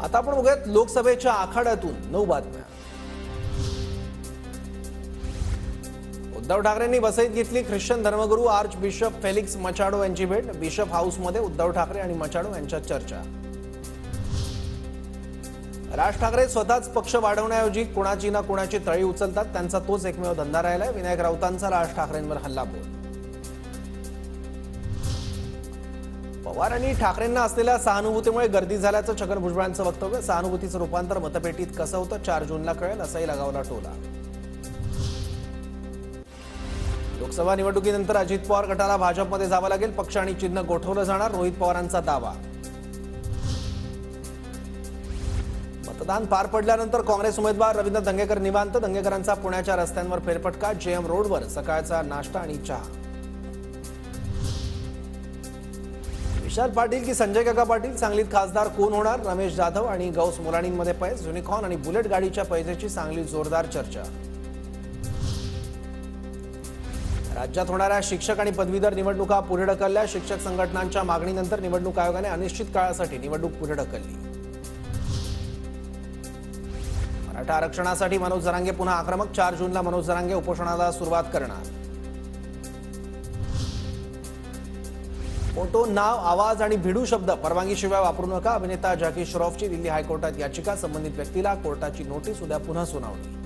आता आपण बघूयात लोकसभेच्या आखाड्यातून 9 बातम्या। उद्धव ठाकरेंनी वसईत घेतली ख्रिश्चन धर्मगुरू आर्च बिशप फेलिक्स मचाडो यांची भेट। बिशप हाऊसमध्ये उद्धव ठाकरे आणि मचाडो यांच्यात चर्चा। राज ठाकरे स्वतःच पक्ष वाढवण्याऐवजी कुणाची ना कुणाची तळी उचलतात, त्यांचा तोच एकमेव धंदा राहिलाय। विनायक राऊतांचा राज ठाकरेंवर हल्लाबोल। पवारांनी ठाकरेंना असलेल्या सहानुभूतीमुळे गर्दी झाल्याचं छगन भुजबळांचं वक्तव्य। सहानुभूतीचं रूपांतर मतपेटीत कसं होतं 4 जूनला कळेल, असाही लगावला टोला। लोकसभा निवडणुकीनंतर अजित पवार गटाला भाजपमध्ये जावं लागेल, पक्ष आणि चिन्ह गोठवलं जाणार, रोहित पवारांचा दावा। मतदान पार पडल्यानंतर काँग्रेस उमेदवार रवींद्र दंगेकर निवांत। दंगेकरांचा पुण्याच्या रस्त्यांवर फेरफटका। जेएम रोडवर सकाळचा नाश्ता आणि चहा। विशाल पाटील की संजय काका पाटील, सांगलीत खासदार कोण होणार? रमेश जाधव आणि गौस मुलाणींमध्ये पैज। युनिकॉर्न आणि बुलेट गाडीच्या पैजेची सांगलीत जोरदार चर्चा। राज्यात होणाऱ्या शिक्षक आणि पदवीधर निवडणुका पुढे ढकलल्या। शिक्षक संघटनांच्या मागणीनंतर निवडणूक आयोगाने अनिश्चित काळासाठी निवडणूक पुढे ढकलली। मराठा आरक्षणासाठी मनोज जरांगे पुन्हा आक्रमक। 4 जूनला मनोज जरांगे उपोषणाला सुरुवात करणार। फोटो, नाव, आवाज आणि भिडू शब्द परवानगीशिवाय वापरू नका। अभिनेता जॅकी श्रॉफची दिल्ली हायकोर्टात याचिका। संबंधित व्यक्तीला कोर्टाची नोटीस, उद्या पुन्हा सुनावणी।